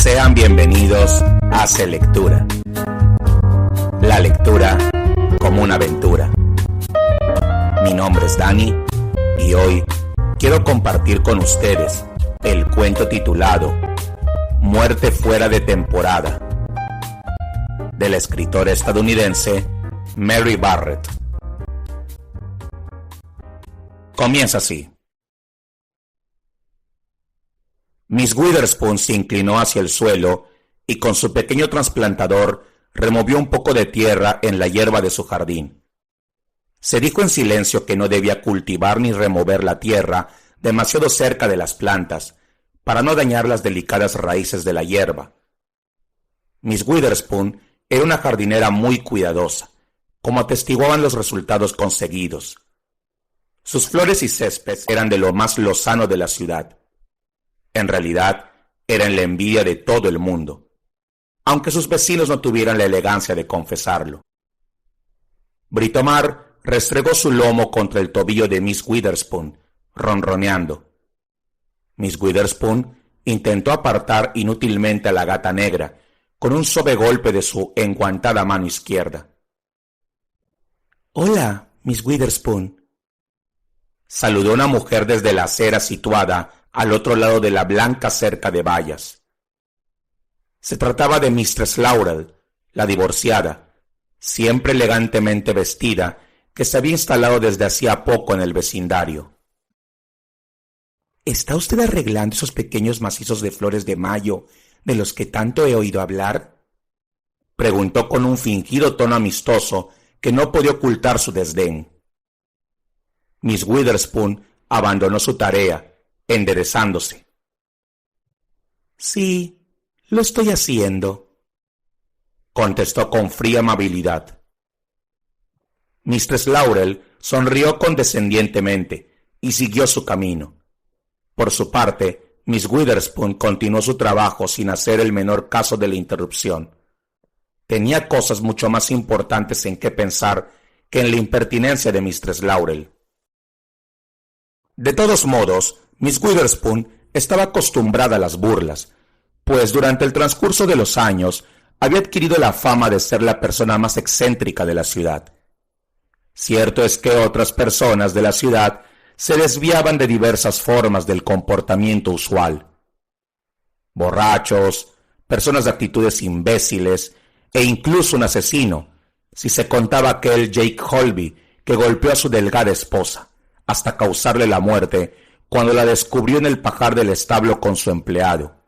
Sean bienvenidos a Selectura. La lectura como una aventura. Mi nombre es Dani y hoy quiero compartir con ustedes el cuento titulado Muerte fuera de temporada, de la escritora estadounidense Mary Barrett. Comienza así. Miss Witherspoon se inclinó hacia el suelo y con su pequeño trasplantador removió un poco de tierra en la hierba de su jardín. Se dijo en silencio que no debía cultivar ni remover la tierra demasiado cerca de las plantas para no dañar las delicadas raíces de la hierba. Miss Witherspoon era una jardinera muy cuidadosa, como atestiguaban los resultados conseguidos. Sus flores y césped eran de lo más lozano de la ciudad. En realidad, eran la envidia de todo el mundo, aunque sus vecinos no tuvieran la elegancia de confesarlo. Britomar restregó su lomo contra el tobillo de Miss Witherspoon, ronroneando. Miss Witherspoon intentó apartar inútilmente a la gata negra con un suave golpe de su enguantada mano izquierda. «Hola, Miss Witherspoon», saludó una mujer desde la acera situada al otro lado de la blanca cerca de vallas. Se trataba de Mistress Laurel, la divorciada, siempre elegantemente vestida, que se había instalado desde hacía poco en el vecindario. ¿Está usted arreglando esos pequeños macizos de flores de mayo de los que tanto he oído hablar?, preguntó con un fingido tono amistoso que no podía ocultar su desdén. Miss Witherspoon abandonó su tarea, enderezándose. «Sí, lo estoy haciendo», contestó con fría amabilidad. Mistress Laurel sonrió condescendientemente y siguió su camino. Por su parte, Miss Witherspoon continuó su trabajo sin hacer el menor caso de la interrupción. Tenía cosas mucho más importantes en que pensar que en la impertinencia de Mistress Laurel. De todos modos, Miss Witherspoon estaba acostumbrada a las burlas, pues durante el transcurso de los años había adquirido la fama de ser la persona más excéntrica de la ciudad. Cierto es que otras personas de la ciudad se desviaban de diversas formas del comportamiento usual. Borrachos, personas de actitudes imbéciles e incluso un asesino, si se contaba aquel Jake Holby que golpeó a su delgada esposa hasta causarle la muerte cuando la descubrió en el pajar del establo con su empleado.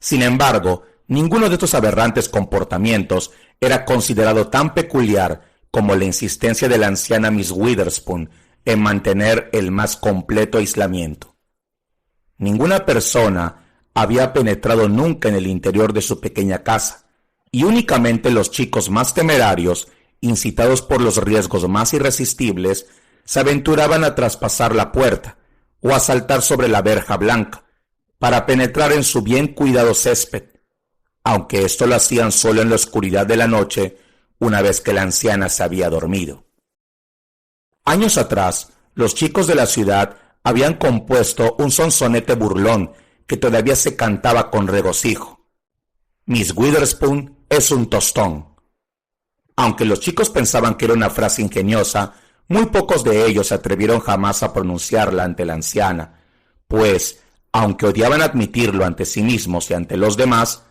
Sin embargo, ninguno de estos aberrantes comportamientos era considerado tan peculiar como la insistencia de la anciana Miss Witherspoon en mantener el más completo aislamiento. Ninguna persona había penetrado nunca en el interior de su pequeña casa, y únicamente los chicos más temerarios, incitados por los riesgos más irresistibles, se aventuraban a traspasar la puerta o a saltar sobre la verja blanca para penetrar en su bien cuidado césped, aunque esto lo hacían solo en la oscuridad de la noche, una vez que la anciana se había dormido. Años atrás, los chicos de la ciudad habían compuesto un sonsonete burlón que todavía se cantaba con regocijo. Miss Witherspoon es un tostón. Aunque los chicos pensaban que era una frase ingeniosa, muy pocos de ellos se atrevieron jamás a pronunciarla ante la anciana, pues, aunque odiaban admitirlo ante sí mismos y ante los demás,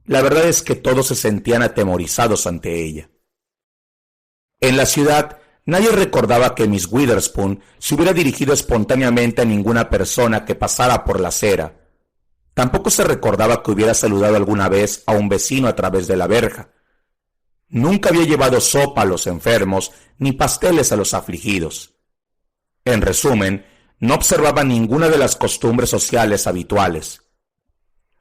la verdad es que todos se sentían atemorizados ante ella. En la ciudad, nadie recordaba que Miss Witherspoon se hubiera dirigido espontáneamente a ninguna persona que pasara por la acera. Tampoco se recordaba que hubiera saludado alguna vez a un vecino a través de la verja. Nunca había llevado sopa a los enfermos ni pasteles a los afligidos. En resumen, no observaba ninguna de las costumbres sociales habituales.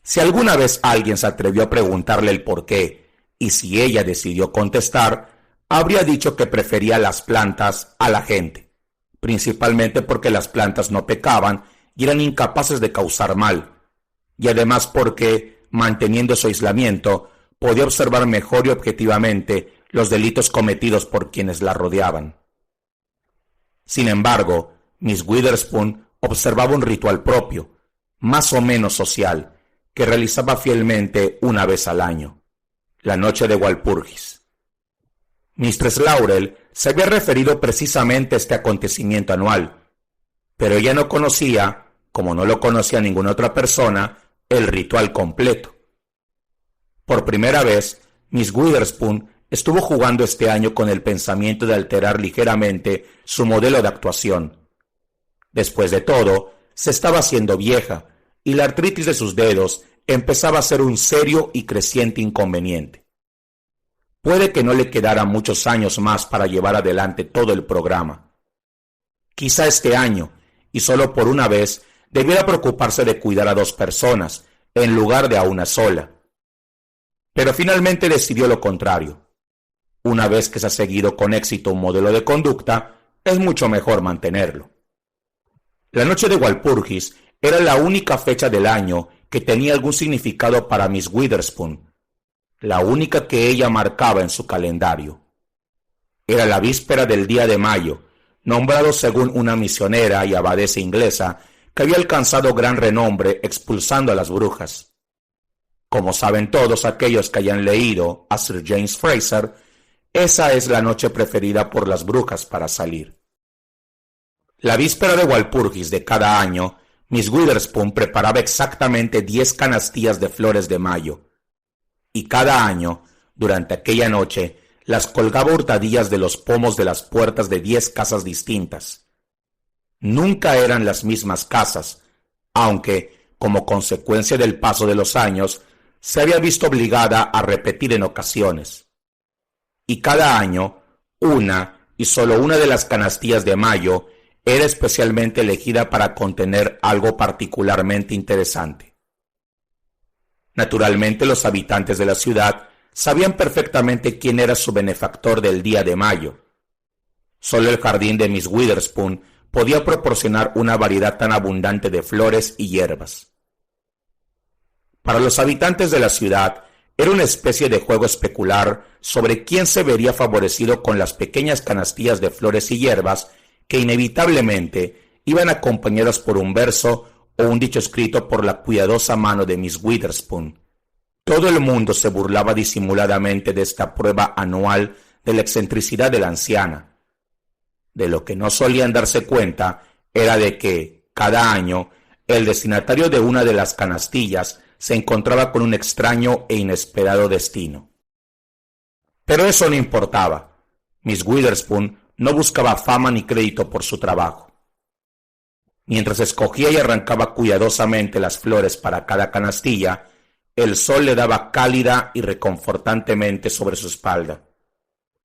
Si alguna vez alguien se atrevió a preguntarle el porqué, y si ella decidió contestar, habría dicho que prefería las plantas a la gente, principalmente porque las plantas no pecaban y eran incapaces de causar mal, y además porque, manteniendo su aislamiento, podía observar mejor y objetivamente los delitos cometidos por quienes la rodeaban. Sin embargo, Miss Witherspoon observaba un ritual propio, más o menos social, que realizaba fielmente una vez al año, la noche de Walpurgis. Mistress Laurel se había referido precisamente a este acontecimiento anual, pero ella no conocía, como no lo conocía ninguna otra persona, el ritual completo. Por primera vez, Miss Witherspoon estuvo jugando este año con el pensamiento de alterar ligeramente su modelo de actuación. Después de todo, se estaba haciendo vieja y la artritis de sus dedos empezaba a ser un serio y creciente inconveniente. Puede que no le quedaran muchos años más para llevar adelante todo el programa. Quizá este año, y solo por una vez, debiera preocuparse de cuidar a 2 personas, en lugar de a una sola. Pero finalmente decidió lo contrario. Una vez que se ha seguido con éxito un modelo de conducta, es mucho mejor mantenerlo. La noche de Walpurgis era la única fecha del año que tenía algún significado para Miss Witherspoon, la única que ella marcaba en su calendario. Era la víspera del día de mayo, nombrado según una misionera y abadesa inglesa que había alcanzado gran renombre expulsando a las brujas. Como saben todos aquellos que hayan leído a Sir James Frazer, esa es la noche preferida por las brujas para salir. La víspera de Walpurgis de cada año, Miss Witherspoon preparaba exactamente 10 canastillas de flores de mayo, y cada año, durante aquella noche, las colgaba hurtadillas de los pomos de las puertas de 10 casas distintas. Nunca eran las mismas casas, aunque, como consecuencia del paso de los años, se había visto obligada a repetir en ocasiones. Y cada año, una y solo una de las canastillas de mayo era especialmente elegida para contener algo particularmente interesante. Naturalmente, los habitantes de la ciudad sabían perfectamente quién era su benefactor del día de mayo. Solo el jardín de Miss Witherspoon podía proporcionar una variedad tan abundante de flores y hierbas. Para los habitantes de la ciudad, era una especie de juego especular sobre quién se vería favorecido con las pequeñas canastillas de flores y hierbas que inevitablemente iban acompañadas por un verso o un dicho escrito por la cuidadosa mano de Miss Witherspoon. Todo el mundo se burlaba disimuladamente de esta prueba anual de la excentricidad de la anciana. De lo que no solían darse cuenta era de que, cada año, el destinatario de una de las canastillas se encontraba con un extraño e inesperado destino. Pero eso no importaba. Miss Witherspoon no buscaba fama ni crédito por su trabajo. Mientras escogía y arrancaba cuidadosamente las flores para cada canastilla, el sol le daba cálida y reconfortantemente sobre su espalda.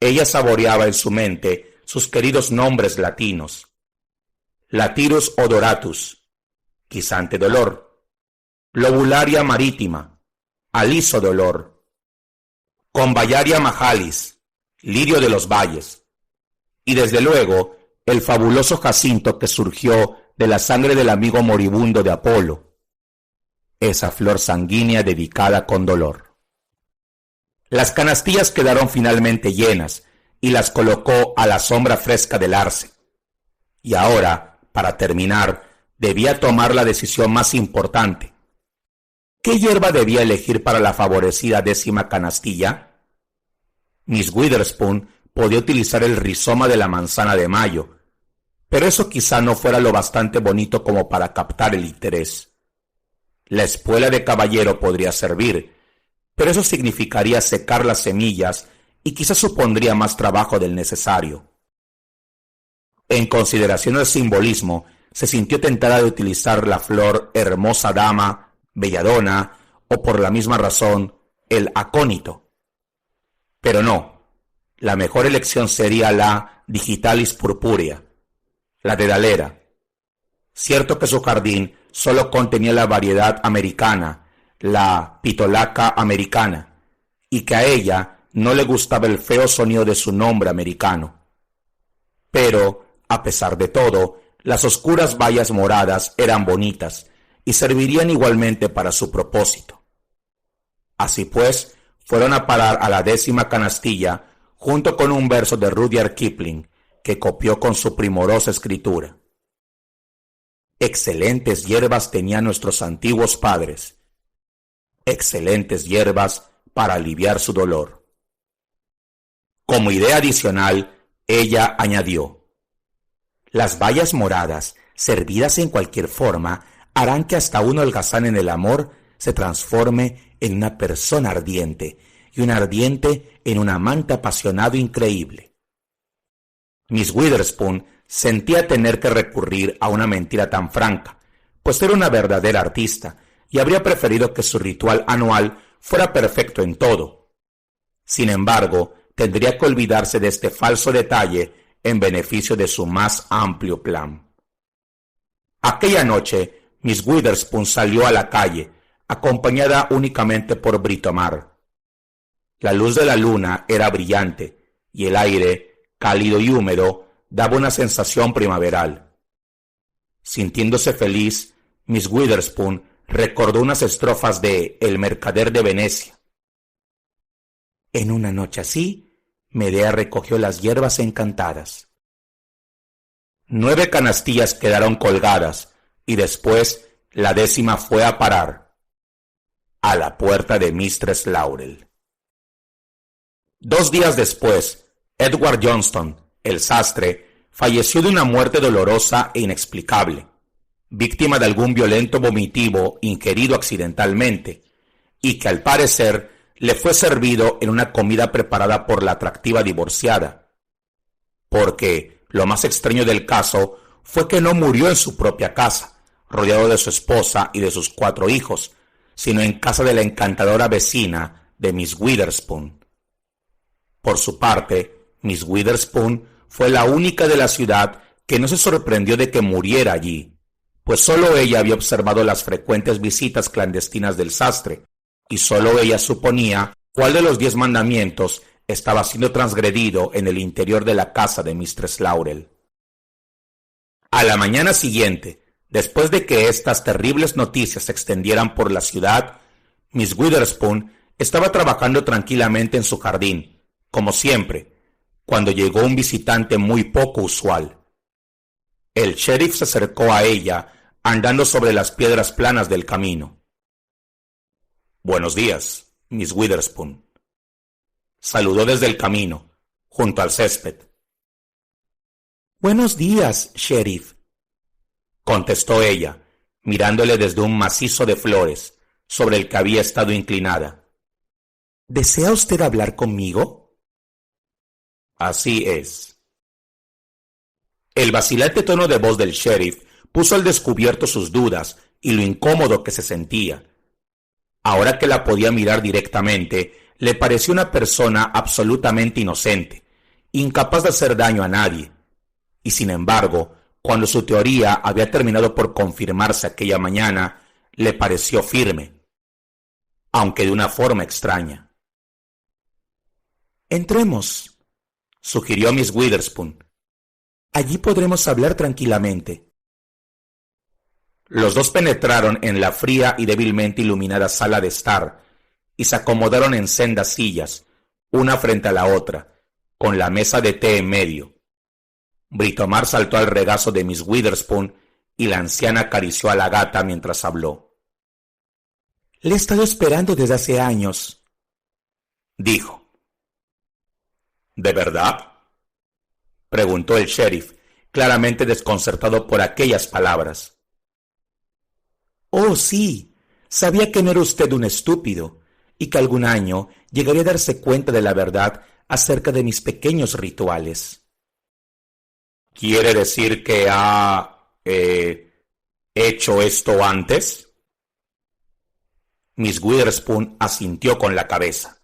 Ella saboreaba en su mente sus queridos nombres latinos: Latirus odoratus, guisante de olor; Lobularia marítima, aliso de olor; Convallaria majalis, lirio de los valles; y desde luego el fabuloso jacinto que surgió de la sangre del amigo moribundo de Apolo, esa flor sanguínea dedicada con dolor. Las canastillas quedaron finalmente llenas y las colocó a la sombra fresca del arce. Y ahora, para terminar, debía tomar la decisión más importante. ¿Qué hierba debía elegir para la favorecida 10ª canastilla? Miss Witherspoon podía utilizar el rizoma de la manzana de mayo, pero eso quizá no fuera lo bastante bonito como para captar el interés. La espuela de caballero podría servir, pero eso significaría secar las semillas y quizá supondría más trabajo del necesario. En consideración al simbolismo, se sintió tentada de utilizar la flor hermosa dama, belladona, o por la misma razón, el acónito. Pero no, la mejor elección sería la digitalis purpúrea, la dedalera. Cierto que su jardín solo contenía la variedad americana, la pitolaca americana, y que a ella no le gustaba el feo sonido de su nombre americano. Pero, a pesar de todo, las oscuras bayas moradas eran bonitas y servirían igualmente para su propósito. Así pues, fueron a parar a la 10ª canastilla junto con un verso de Rudyard Kipling que copió con su primorosa escritura. Excelentes hierbas tenían nuestros antiguos padres, excelentes hierbas para aliviar su dolor. Como idea adicional, ella añadió: las bayas moradas, servidas en cualquier forma, harán que hasta un holgazán en el amor se transforme en una persona ardiente, y un ardiente en un amante apasionado increíble. Miss Witherspoon sentía tener que recurrir a una mentira tan franca, pues era una verdadera artista, y habría preferido que su ritual anual fuera perfecto en todo. Sin embargo, tendría que olvidarse de este falso detalle en beneficio de su más amplio plan. Aquella noche, Miss Witherspoon salió a la calle, acompañada únicamente por Britomar. La luz de la luna era brillante, y el aire, cálido y húmedo, daba una sensación primaveral. Sintiéndose feliz, Miss Witherspoon recordó unas estrofas de El mercader de Venecia. En una noche así, Medea recogió las hierbas encantadas. 9 canastillas quedaron colgadas, y después la 10ª fue a parar a la puerta de Mistress Laurel. 2 días después, Edward Johnston, el sastre, falleció de una muerte dolorosa e inexplicable, víctima de algún violento vomitivo ingerido accidentalmente, y que al parecer le fue servido en una comida preparada por la atractiva divorciada. Porque lo más extraño del caso fue que no murió en su propia casa, rodeado de su esposa y de sus 4 hijos, sino en casa de la encantadora vecina de Miss Witherspoon. Por su parte, Miss Witherspoon fue la única de la ciudad que no se sorprendió de que muriera allí, pues solo ella había observado las frecuentes visitas clandestinas del sastre, y solo ella suponía cuál de los 10 mandamientos estaba siendo transgredido en el interior de la casa de Mistress Laurel. A la mañana siguiente, después de que estas terribles noticias se extendieran por la ciudad, Miss Witherspoon estaba trabajando tranquilamente en su jardín, como siempre, cuando llegó un visitante muy poco usual. El sheriff se acercó a ella, andando sobre las piedras planas del camino. «Buenos días, Miss Witherspoon», saludó desde el camino, junto al césped. «Buenos días, sheriff», contestó ella, mirándole desde un macizo de flores, sobre el que había estado inclinada. «¿Desea usted hablar conmigo?» «Así es». El vacilante tono de voz del sheriff puso al descubierto sus dudas y lo incómodo que se sentía. Ahora que la podía mirar directamente, le pareció una persona absolutamente inocente, incapaz de hacer daño a nadie. Y sin embargo, cuando su teoría había terminado por confirmarse aquella mañana, le pareció firme, aunque de una forma extraña. «Entremos», sugirió Miss Witherspoon. «Allí podremos hablar tranquilamente». Los dos penetraron en la fría y débilmente iluminada sala de estar y se acomodaron en sendas sillas, una frente a la otra, con la mesa de té en medio. Britomar saltó al regazo de Miss Witherspoon y la anciana acarició a la gata mientras habló. «Le he estado esperando desde hace años», dijo. «¿De verdad?», preguntó el sheriff, claramente desconcertado por aquellas palabras. «Oh, sí, sabía que no era usted un estúpido, y que algún año llegaría a darse cuenta de la verdad acerca de mis pequeños rituales». «¿Quiere decir que ha hecho esto antes?» Miss Witherspoon asintió con la cabeza.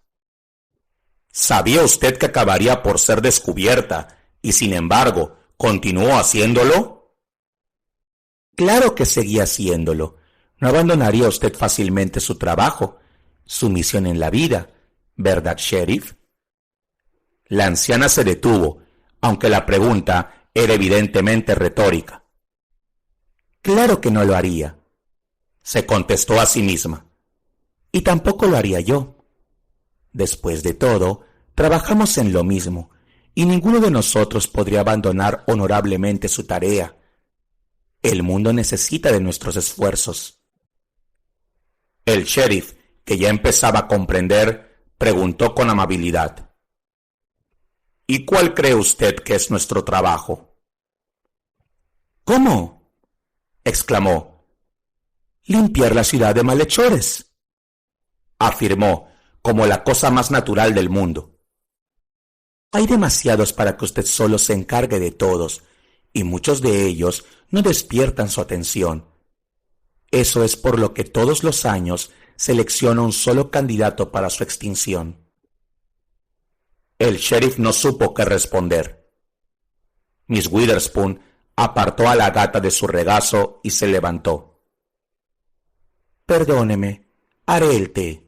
«¿Sabía usted que acabaría por ser descubierta y, sin embargo, continuó haciéndolo?» «Claro que seguía haciéndolo. No abandonaría usted fácilmente su trabajo, su misión en la vida, ¿verdad, sheriff?» La anciana se detuvo, aunque la pregunta era evidentemente retórica. «Claro que no lo haría», se contestó a sí misma. «Y tampoco lo haría yo. Después de todo, trabajamos en lo mismo, y ninguno de nosotros podría abandonar honorablemente su tarea. El mundo necesita de nuestros esfuerzos». El sheriff, que ya empezaba a comprender, preguntó con amabilidad: ¿Y cuál cree usted que es nuestro trabajo? ¿Cómo?, exclamó. limpiar la ciudad de malhechores, Afirmó, como la cosa más natural del mundo. Hay demasiados para que usted solo se encargue de todos, y muchos de ellos no despiertan su atención. Eso es por lo que todos los años selecciona un solo candidato para su extinción. El sheriff no supo qué responder. Miss Witherspoon apartó a la gata de su regazo y se levantó. Perdóneme, haré el té.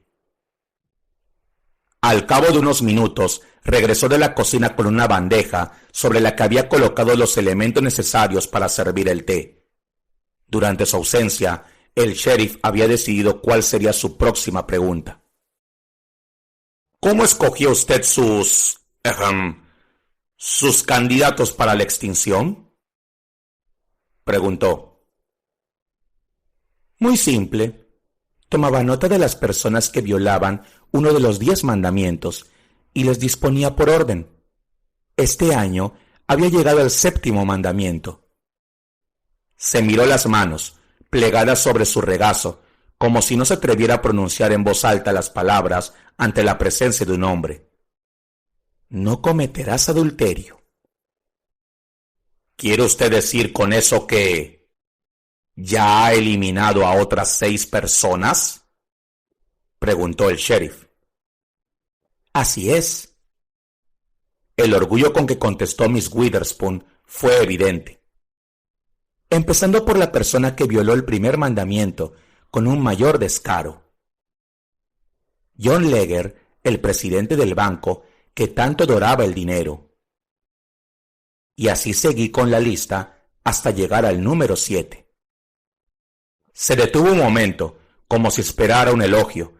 Al cabo de unos minutos, regresó de la cocina con una bandeja sobre la que había colocado los elementos necesarios para servir el té. Durante su ausencia, el sheriff había decidido cuál sería su próxima pregunta. ¿Cómo escogió usted sus candidatos para la extinción?, preguntó. Muy simple. Tomaba nota de las personas que violaban uno de los 10 mandamientos y les disponía por orden. Este año había llegado el 7º mandamiento. Se miró las manos, plegadas sobre su regazo, como si no se atreviera a pronunciar en voz alta las palabras ante la presencia de un hombre. No cometerás adulterio. ¿Quiere usted decir con eso que ya ha eliminado a otras 6 personas?, preguntó el sheriff. Así es. El orgullo con que contestó Miss Witherspoon fue evidente. Empezando por la persona que violó el primer mandamiento con un mayor descaro. John Leger, el presidente del banco que tanto adoraba el dinero. Y así seguí con la lista hasta llegar al número 7. Se detuvo un momento, como si esperara un elogio,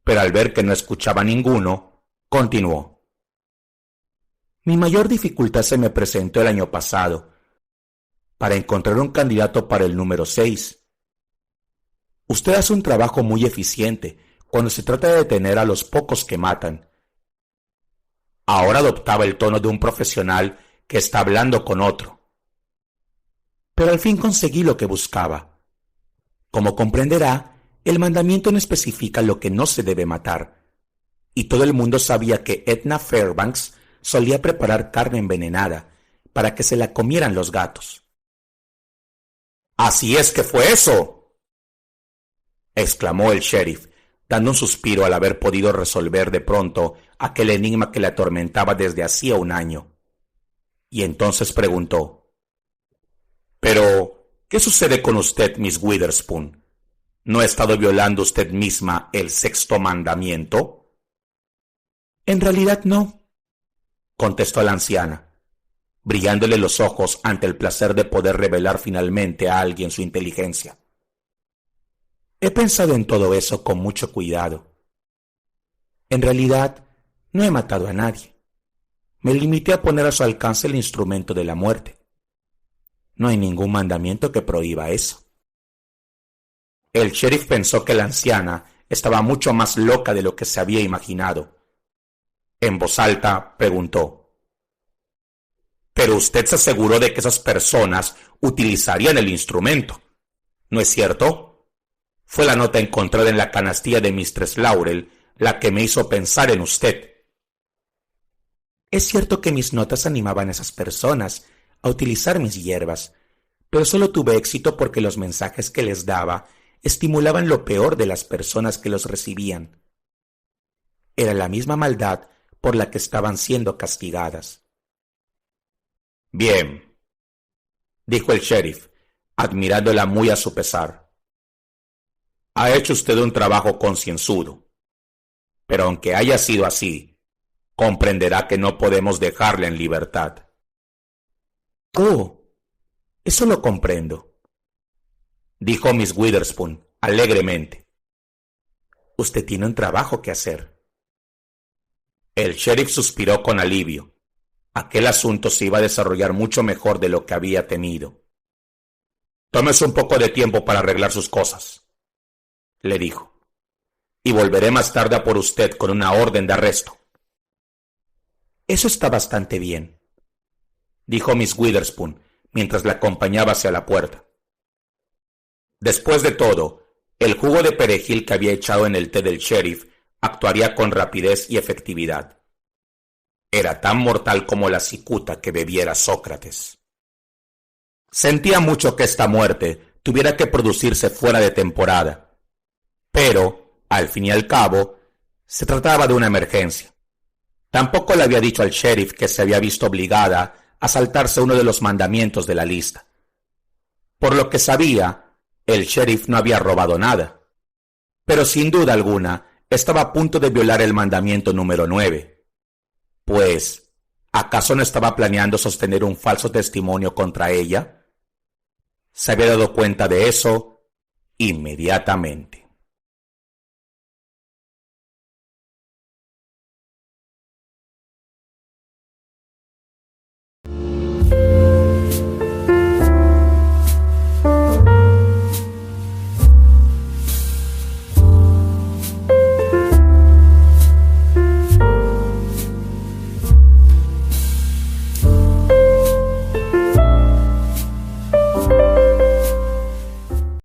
pero al ver que no escuchaba ninguno, continuó. Mi mayor dificultad se me presentó el año pasado, para encontrar un candidato para el número 6. Usted hace un trabajo muy eficiente cuando se trata de detener a los pocos que matan. Ahora adoptaba el tono de un profesional que está hablando con otro. Pero al fin conseguí lo que buscaba. Como comprenderá, el mandamiento no especifica lo que no se debe matar, y todo el mundo sabía que Edna Fairbanks solía preparar carne envenenada para que se la comieran los gatos. ¡Así es que fue eso!, exclamó el sheriff, dando un suspiro al haber podido resolver de pronto aquel enigma que le atormentaba desde hacía un año. Y entonces preguntó: «Pero, ¿qué sucede con usted, Miss Witherspoon? ¿No ha estado violando usted misma el 6º mandamiento?» En realidad no, contestó la anciana, brillándole los ojos ante el placer de poder revelar finalmente a alguien su inteligencia. He pensado en todo eso con mucho cuidado. En realidad, no he matado a nadie. Me limité a poner a su alcance el instrumento de la muerte. No hay ningún mandamiento que prohíba eso. El sheriff pensó que la anciana estaba mucho más loca de lo que se había imaginado. En voz alta preguntó: «Pero usted se aseguró de que esas personas utilizarían el instrumento, ¿no es cierto? Fue la nota encontrada en la canastilla de Mistress Laurel la que me hizo pensar en usted». Es cierto que mis notas animaban a esas personas a utilizar mis hierbas, pero solo tuve éxito porque los mensajes que les daba estimulaban lo peor de las personas que los recibían. Era la misma maldad por la que estaban siendo castigadas. «Bien», dijo el sheriff, admirándola muy a su pesar. «Ha hecho usted un trabajo concienzudo, pero aunque haya sido así, comprenderá que no podemos dejarla en libertad». «Oh, eso lo comprendo», dijo Miss Witherspoon alegremente. «Usted tiene un trabajo que hacer». El sheriff suspiró con alivio. Aquel asunto se iba a desarrollar mucho mejor de lo que había temido. «Tómese un poco de tiempo para arreglar sus cosas», le dijo. y volveré más tarde a por usted con una orden de arresto. Eso está bastante bien, dijo Miss Witherspoon mientras la acompañaba hacia la puerta. Después de todo, el jugo de perejil que había echado en el té del sheriff actuaría con rapidez y efectividad. Era tan mortal como la cicuta que bebiera Sócrates. Sentía mucho que esta muerte tuviera que producirse fuera de temporada, pero, al fin y al cabo, se trataba de una emergencia. Tampoco le había dicho al sheriff que se había visto obligada a saltarse uno de los mandamientos de la lista. Por lo que sabía, el sheriff no había robado nada, pero sin duda alguna estaba a punto de violar el mandamiento número 9. Pues, ¿acaso no estaba planeando sostener un falso testimonio contra ella? Se había dado cuenta de eso inmediatamente.